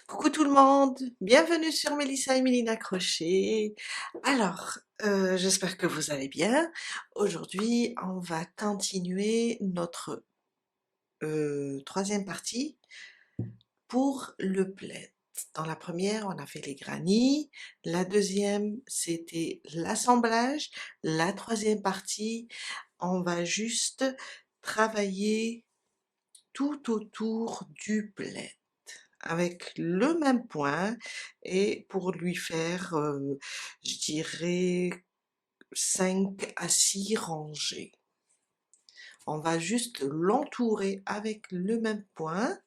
Coucou tout le monde, bienvenue sur Mélissa et Mélina Crochet. Alors, j'espère que vous allez bien. Aujourd'hui, on va continuer notre troisième partie pour le plaid. Dans la première, on a fait les granny. La deuxième, c'était l'assemblage. La troisième partie, on va juste travailler tout autour du plaid avec le même point et pour lui faire, je dirais 5 à 6 rangées. On va juste l'entourer avec le même point.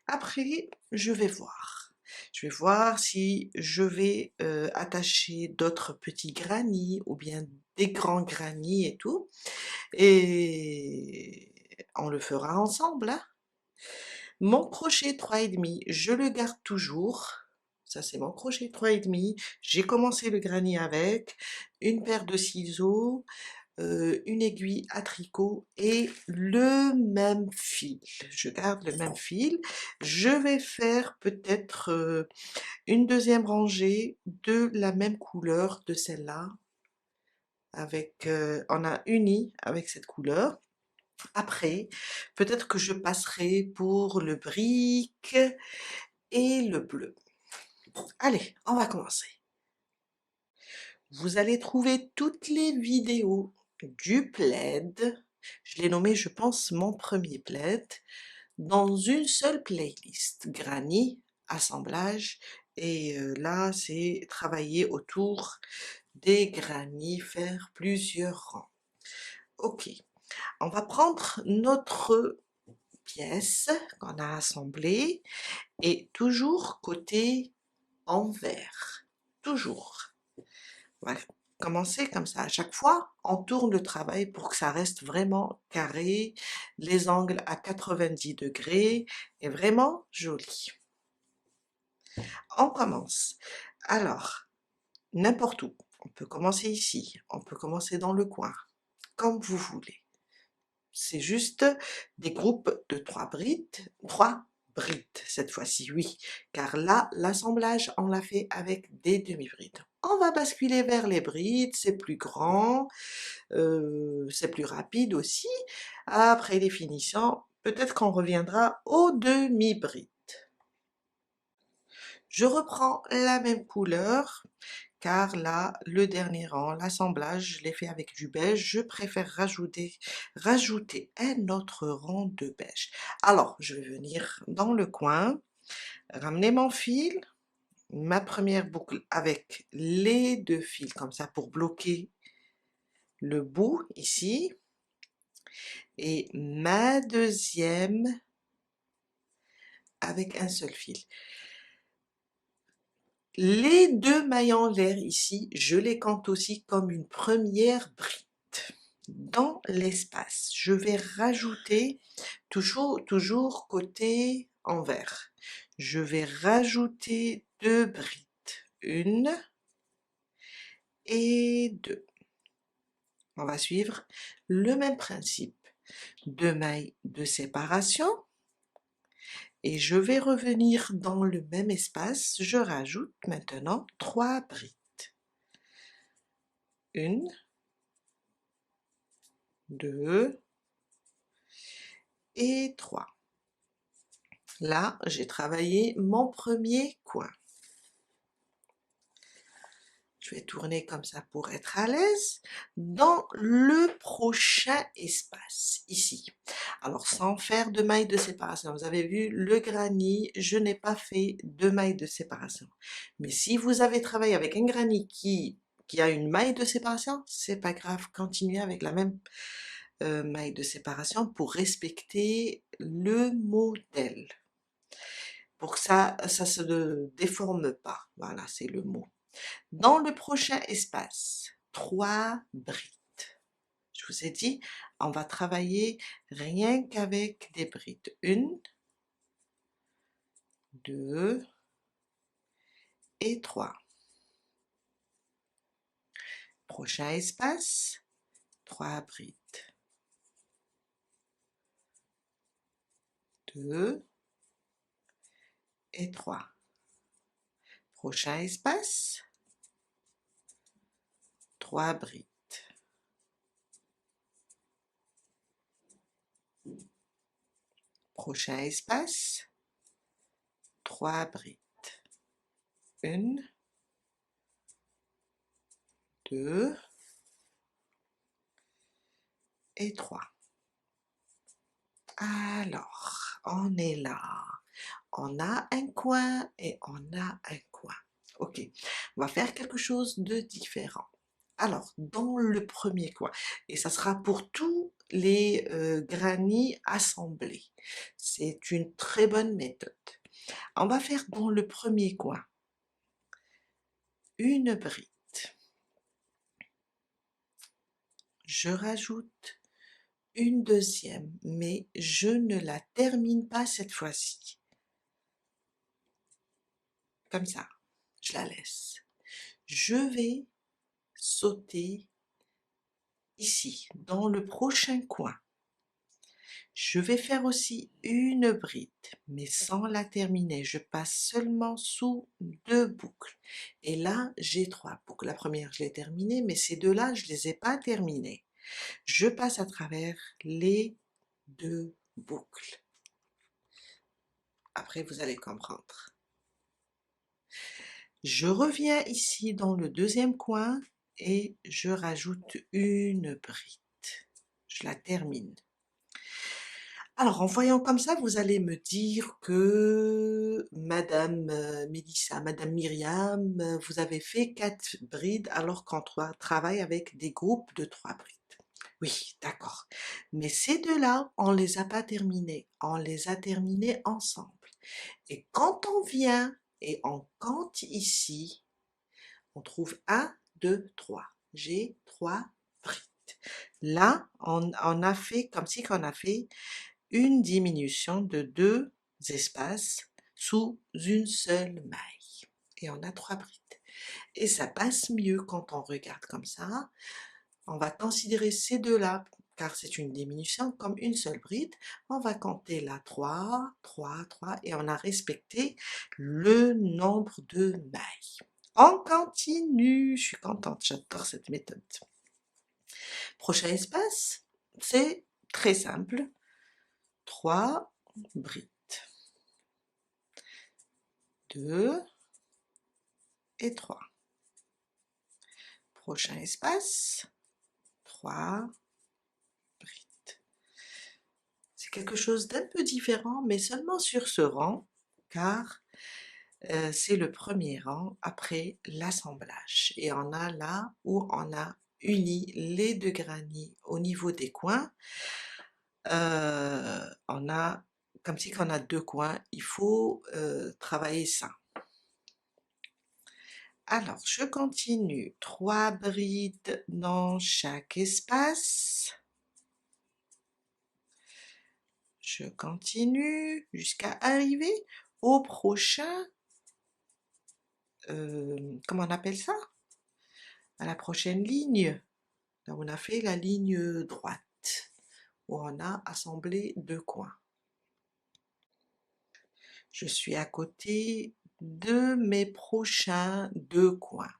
Après, je vais voir. Je vais voir si je vais attacher d'autres petits granny ou bien des grands granny et tout. Et on le fera ensemble, hein. Mon crochet 3,5, je le garde toujours. Ça, c'est mon crochet 3,5. J'ai commencé le granny avec une paire de ciseaux, une aiguille à tricot et le même fil. Je garde le même fil. Je vais faire peut-être une deuxième rangée de la même couleur de celle-là. Avec, on a uni avec cette couleur. Après, peut-être que je passerai pour le brique et le bleu. Allez, on va commencer. Vous allez trouver toutes les vidéos du plaid. Je l'ai nommé, je pense, mon premier plaid, dans une seule playlist. Granny, assemblage, et là, c'est travailler autour des granny, faire plusieurs rangs. Ok, on va prendre notre pièce qu'on a assemblée et toujours côté envers, toujours. On va commencer comme ça. À chaque fois, on tourne le travail pour que ça reste vraiment carré, les angles à 90 degrés et vraiment joli. On commence. Alors, n'importe où. On peut commencer ici, on peut commencer dans le coin, comme vous voulez. C'est juste des groupes de 3 brides, 3 brides cette fois-ci, oui, car là, l'assemblage, on l'a fait avec des demi-brides. On va basculer vers les brides, c'est plus grand, c'est plus rapide aussi. Après les finitions, peut-être qu'on reviendra aux demi-brides. Je reprends la même couleur, car là, le dernier rang, l'assemblage, je l'ai fait avec du beige. Je préfère rajouter un autre rang de beige. Alors, je vais venir dans le coin, ramener mon fil, ma première boucle avec les deux fils comme ça pour bloquer le bout ici, et ma deuxième avec un seul fil. Les deux mailles en l'air ici, je les compte aussi comme une première bride. Dans l'espace, je vais rajouter, toujours côté envers, je vais rajouter 2 brides, une et deux. On va suivre le même principe, 2 mailles de séparation, et je vais revenir dans le même espace, je rajoute maintenant 3 brides, une, deux et 3. Là, j'ai travaillé mon premier coin. Je vais tourner comme ça pour être à l'aise. Dans le prochain espace, ici. Alors, sans faire de mailles de séparation. Vous avez vu, le granny, je n'ai pas fait de mailles de séparation. Mais si vous avez travaillé avec un granny qui a une maille de séparation, c'est pas grave. Continuez avec la même maille de séparation pour respecter le modèle. Pour que ça se déforme pas. Voilà, c'est le mot. Dans le prochain espace, 3 brides. Je vous ai dit, on va travailler rien qu'avec des brides. Une, deux et 3. Prochain espace, 3 brides. 2 et 3. Prochain espace, 3 brides. Prochain espace, 3 brides. 1, 2 et 3. Alors, on est là. On a un coin et on a un coin. Ok, on va faire quelque chose de différent. Alors, dans le premier coin, et ça sera pour tous les granits assemblés. C'est une très bonne méthode. On va faire dans le premier coin une bride. Je rajoute une deuxième, mais je ne la termine pas cette fois-ci. Comme ça, je la laisse. Je vais sauter ici, dans le prochain coin. Je vais faire aussi une bride, mais sans la terminer. Je passe seulement sous 2 boucles. Et là, j'ai 3 boucles. La première, je l'ai terminée, mais ces deux-là, je ne les ai pas terminées. Je passe à travers les 2 boucles. Après, vous allez comprendre. Je reviens ici dans le deuxième coin et je rajoute une bride. Je la termine. Alors, en voyant comme ça, vous allez me dire que Madame Mélissa, Madame Myriam, vous avez fait 4 brides alors qu'on travaille avec des groupes de 3 brides. Oui, d'accord. Mais ces deux-là, on ne les a pas terminés. On les a terminés ensemble. Et quand on vient et on compte ici, on trouve 1, 2, 3. J'ai 3 brides. Là, on a fait comme si on a fait une diminution de 2 espaces sous une seule maille. Et on a 3 brides. Et ça passe mieux quand on regarde comme ça. On va considérer ces deux-là, car c'est une diminution, comme une seule bride. On va compter là 3, 3, 3, et on a respecté le nombre de mailles. On continue, je suis contente, j'adore cette méthode. Prochain espace, c'est très simple. 3 brides. 2 et 3. Prochain espace, 3 brides. C'est quelque chose d'un peu différent, mais seulement sur ce rang, car c'est le premier rang après l'assemblage. Et on a là où on a uni les deux granits au niveau des coins. On a, comme si on a 2 coins, il faut travailler ça. Alors, je continue. 3 brides dans chaque espace. Je continue jusqu'à arriver au prochain, comment on appelle ça? À la prochaine ligne. Là, on a fait la ligne droite, où on a assemblé 2 coins. Je suis à côté de mes prochains 2 coins.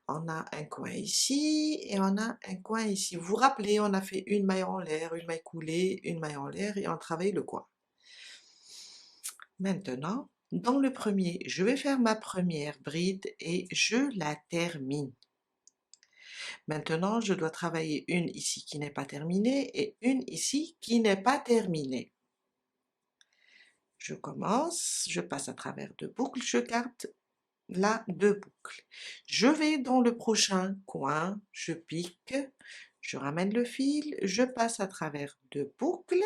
On a un coin ici et on a un coin ici. Vous vous rappelez, on a fait une maille en l'air, une maille coulée, une maille en l'air et on travaille le coin. Maintenant, dans le premier, je vais faire ma première bride et je la termine. Maintenant, je dois travailler une ici qui n'est pas terminée et une ici qui n'est pas terminée. Je commence, je passe à travers 2 boucles, je garde là 2 boucles. Je vais dans le prochain coin, je pique, je ramène le fil, je passe à travers 2 boucles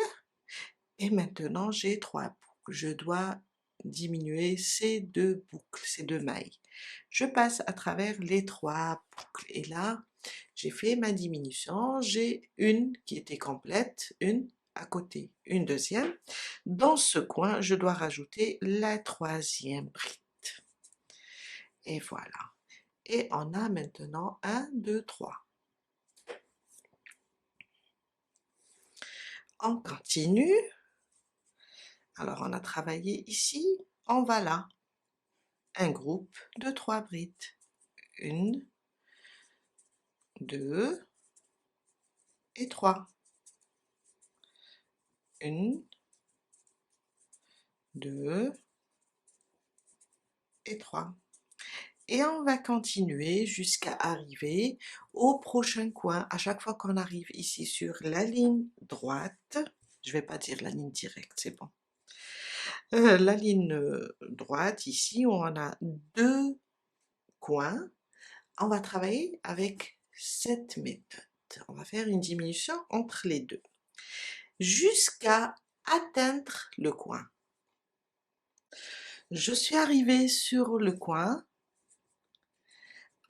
et maintenant j'ai 3 boucles. Je dois diminuer ces 2 boucles, ces 2 mailles. Je passe à travers les 3 boucles et là, j'ai fait ma diminution, j'ai une qui était complète, une à côté, une deuxième. Dans ce coin, je dois rajouter la 3e bride. Et voilà. Et on a maintenant 1, 2, 3. On continue. Alors, on a travaillé ici, on va là. un groupe de 3 brides. 1, 2 et 3. 1, 2 et 3. Et on va continuer jusqu'à arriver au prochain coin. À chaque fois qu'on arrive ici sur la ligne droite, je vais pas dire la ligne directe, c'est bon. La ligne droite, ici, on a 2 coins. On va travailler avec cette méthode. On va faire une diminution entre les deux jusqu'à atteindre le coin. Je suis arrivée sur le coin.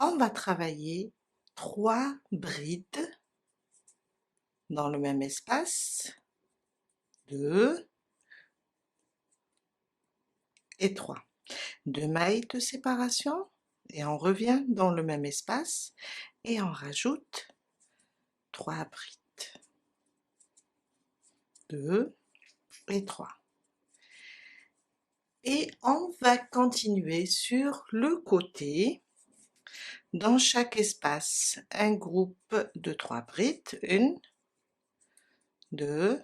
On va travailler 3 brides dans le même espace, 2 et 3. 2 mailles de séparation et on revient dans le même espace et on rajoute 3 brides, 2 et 3. Et on va continuer sur le côté. Dans chaque espace, un groupe de 3 brides, 1, 2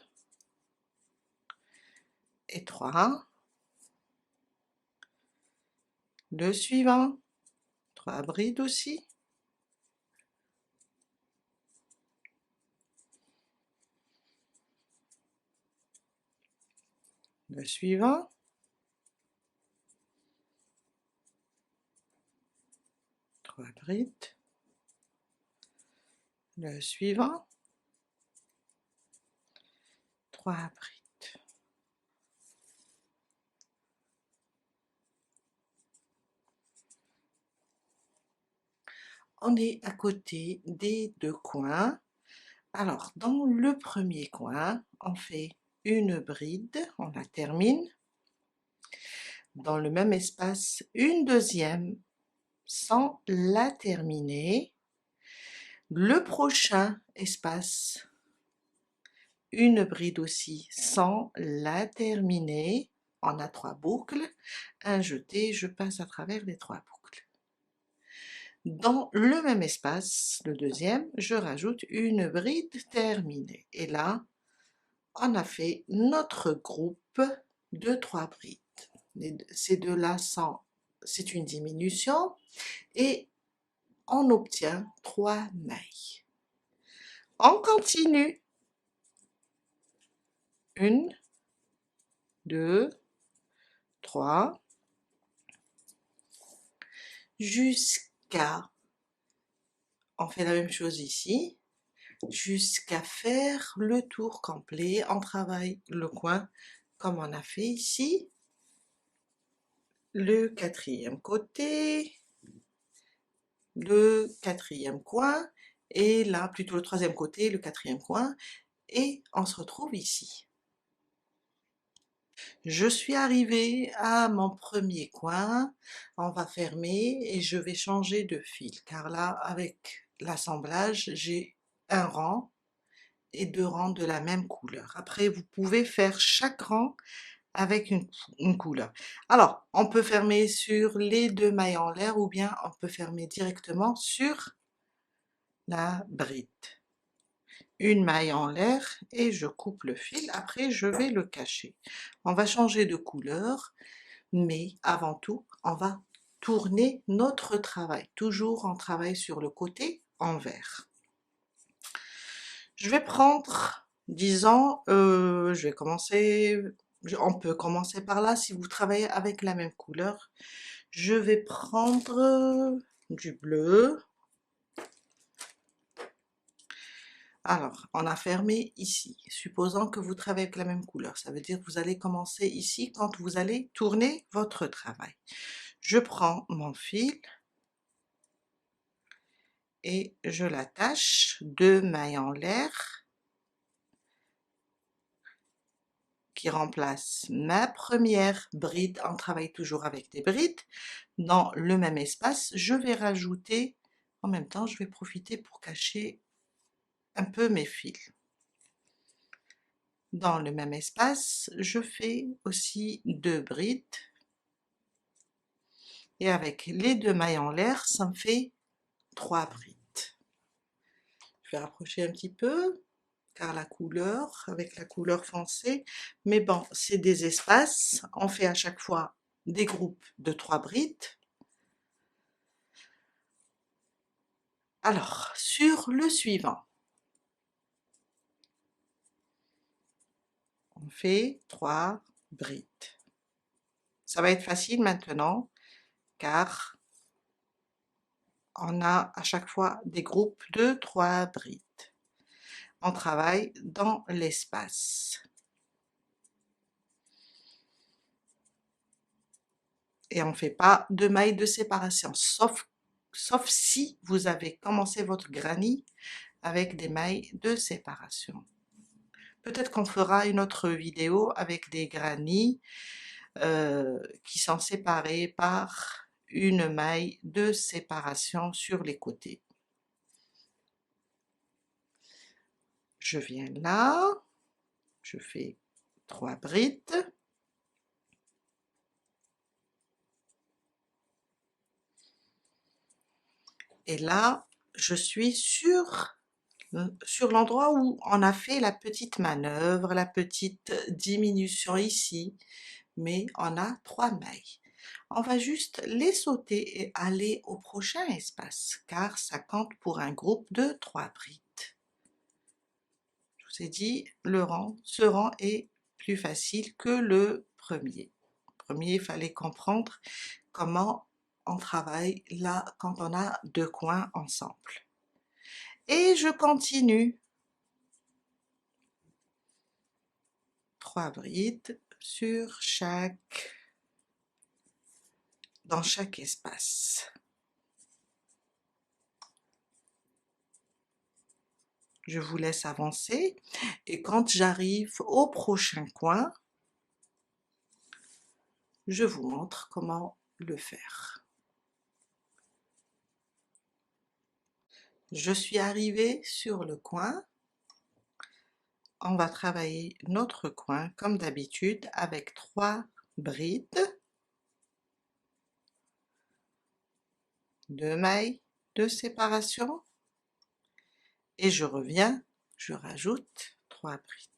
et 3. Le suivant, 3 brides aussi. Le suivant. Brides. Le suivant. 3 brides. On est à côté des 2 coins. Alors, dans le premier coin, on fait une bride, on la termine. Dans le même espace, une deuxième sans la terminer. Le prochain espace, une bride aussi sans la terminer. On a 3 boucles. Un jeté, je passe à travers les 3 boucles. Dans le même espace, le deuxième, je rajoute une bride terminée. Et là, on a fait notre groupe de 3 brides. Ces deux-là, c'est une diminution et on obtient 3 mailles. On continue. 1, 2, 3, jusqu'à, on fait la même chose ici, jusqu'à faire le tour complet. On travaille le coin comme on a fait ici. Le quatrième côté, le quatrième coin, et là plutôt le troisième côté, le quatrième coin, et on se retrouve ici. Je suis arrivée à mon premier coin, on va fermer et je vais changer de fil, car là avec l'assemblage, j'ai un rang et 2 rangs de la même couleur. Après, vous pouvez faire chaque rang avec une couleur. Alors, on peut fermer sur les 2 mailles en l'air ou bien on peut fermer directement sur la bride. Une maille en l'air et je coupe le fil, après je vais le cacher. On va changer de couleur, mais avant tout, on va tourner notre travail. Toujours on travaille sur le côté envers. Je vais prendre, disons, je vais commencer, on peut commencer par là si vous travaillez avec la même couleur. Je vais prendre du bleu. Alors, on a fermé ici. Supposons que vous travaillez avec la même couleur, ça veut dire que vous allez commencer ici quand vous allez tourner votre travail. Je prends mon fil et je l'attache, 2 mailles en l'air qui remplace ma première bride. On travaille toujours avec des brides. Dans le même espace, je vais rajouter, en même temps, je vais profiter pour cacher un peu mes fils. Dans le même espace, je fais aussi 2 brides et avec les 2 mailles en l'air, ça me fait 3 brides. Je vais rapprocher un petit peu, car la couleur, avec la couleur foncée, mais bon, c'est des espaces, on fait à chaque fois des groupes de 3 brides. Alors, sur le suivant, on fait 3 brides. Ça va être facile maintenant, car on a à chaque fois des groupes de 3 brides. On travaille dans l'espace. Et on ne fait pas de mailles de séparation, sauf si vous avez commencé votre granny avec des mailles de séparation. Peut-être qu'on fera une autre vidéo avec des granny qui sont séparés par une maille de séparation sur les côtés. Je viens là, je fais 3 brides. Et là, je suis sur l'endroit où on a fait la petite manœuvre, la petite diminution ici, mais on a 3 mailles. On va juste les sauter et aller au prochain espace, car ça compte pour un groupe de 3 brides. Je vous ai dit, ce rang est plus facile que le premier. Le premier, il fallait comprendre comment on travaille là quand on a 2 coins ensemble. Et je continue. 3 brides dans chaque espace. Je vous laisse avancer et quand j'arrive au prochain coin, je vous montre comment le faire. Je suis arrivée sur le coin. On va travailler notre coin comme d'habitude avec 3 brides, 2 mailles de séparation et je reviens, je rajoute 3 brides.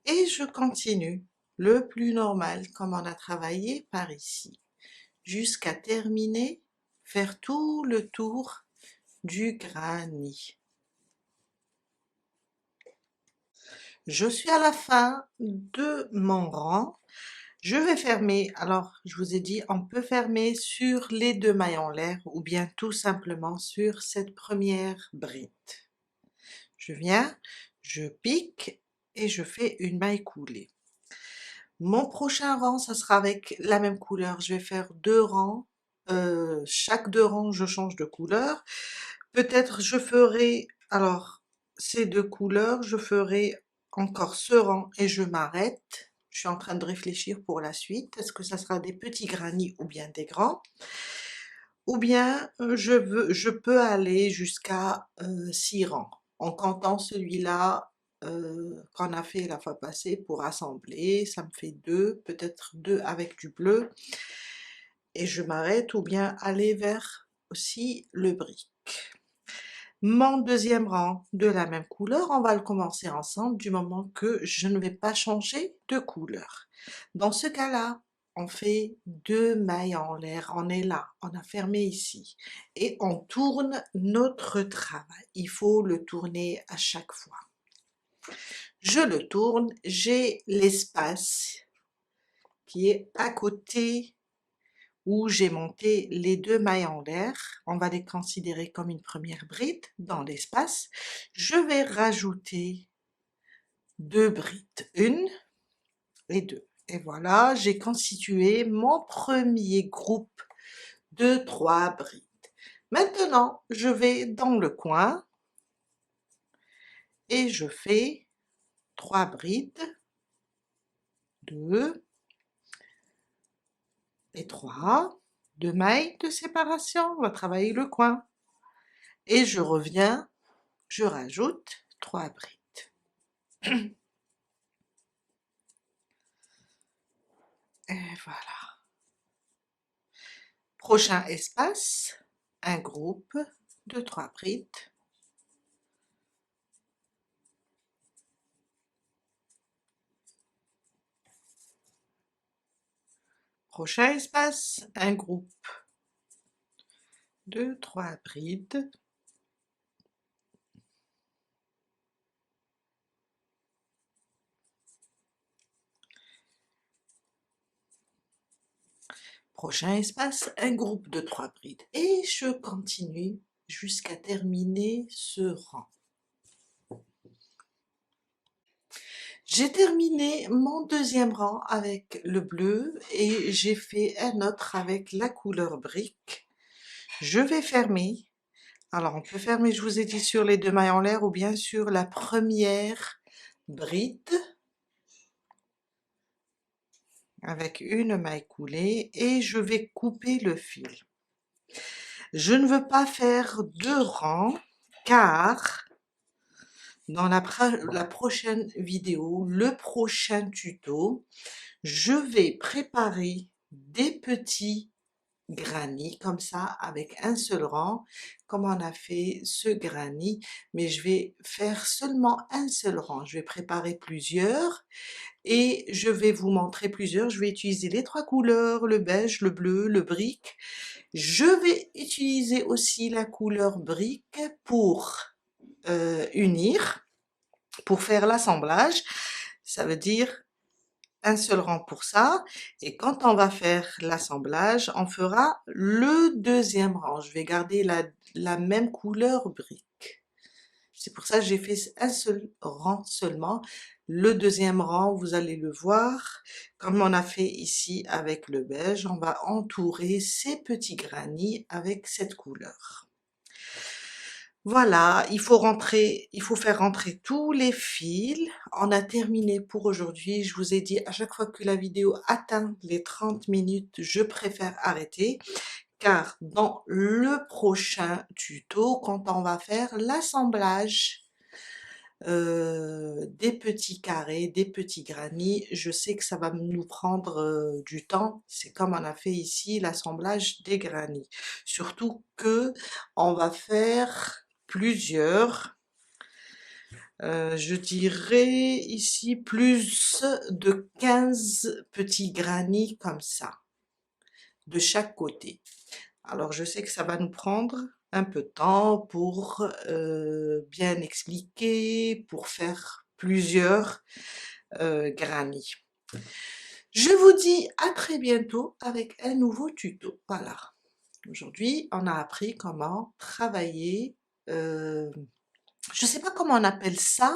Et je continue le plus normal comme on a travaillé par ici, jusqu'à terminer, faire tout le tour du granny. Je suis à la fin de mon rang. Je vais fermer, alors je vous ai dit, on peut fermer sur les 2 mailles en l'air ou bien tout simplement sur cette première bride. Je viens, je pique et je fais une maille coulée. Mon prochain rang, ça sera avec la même couleur. Je vais faire 2 rangs. Chaque 2 rangs, je change de couleur. Peut-être je ferai, alors, ces 2 couleurs, je ferai encore ce rang et je m'arrête. Je suis en train de réfléchir pour la suite. Est-ce que ça sera des petits granny ou bien des grands? Ou bien je peux aller jusqu'à 6 rangs, en comptant celui-là qu'on a fait la fois passée pour assembler, ça me fait 2, peut-être 2 avec du bleu, et je m'arrête, ou bien aller vers aussi le brick. Mon deuxième rang de la même couleur, on va le commencer ensemble du moment que je ne vais pas changer de couleur. Dans ce cas-là, on fait 2 mailles en l'air, on est là, on a fermé ici, et on tourne notre travail. Il faut le tourner à chaque fois. Je le tourne, j'ai l'espace qui est à côté où j'ai monté les 2 mailles en l'air, on va les considérer comme une première bride dans l'espace. Je vais rajouter 2 brides, 1 et 2. Et voilà, j'ai constitué mon premier groupe de 3 brides. Maintenant, je vais dans le coin et je fais 3 brides, 2 et 3, 2 mailles de séparation, on va travailler le coin. Et je reviens, je rajoute 3 brides. Et voilà. Prochain espace, un groupe de 3 brides. Prochain espace, un groupe de 3 brides. Prochain espace, un groupe de 3 brides. Et je continue jusqu'à terminer ce rang. J'ai terminé mon deuxième rang avec le bleu et j'ai fait un autre avec la couleur brique. Je vais fermer. Alors on peut fermer, je vous ai dit, sur les 2 mailles en l'air ou bien sur la première bride avec une maille coulée et je vais couper le fil. Je ne veux pas faire 2 rangs car dans la prochaine vidéo, le prochain tuto, je vais préparer des petits granny comme ça avec un seul rang comme on a fait ce granny, mais je vais faire seulement un seul rang. Je vais préparer plusieurs et je vais vous montrer plusieurs. Je vais utiliser les 3 couleurs, le beige, le bleu, le brique. Je vais utiliser aussi la couleur brique pour unir, pour faire l'assemblage. Ça veut dire un seul rang pour ça, et quand on va faire l'assemblage, on fera le deuxième rang. Je vais garder la même couleur brique. C'est pour ça que j'ai fait un seul rang seulement. Le deuxième rang, vous allez le voir, comme on a fait ici avec le beige, on va entourer ces petits granny avec cette couleur. Voilà, il faut faire rentrer tous les fils. On a terminé pour aujourd'hui. Je vous ai dit à chaque fois que la vidéo atteint les 30 minutes, je préfère arrêter car dans le prochain tuto, quand on va faire l'assemblage des petits carrés, des petits granny, je sais que ça va nous prendre du temps. C'est comme on a fait ici l'assemblage des granny. Surtout que on va faire plusieurs, je dirais ici plus de 15 petits granny comme ça, de chaque côté. Alors je sais que ça va nous prendre un peu de temps pour bien expliquer, pour faire plusieurs granny. Je vous dis à très bientôt avec un nouveau tuto. Voilà. Aujourd'hui, on a appris comment travailler, je sais pas comment on appelle ça,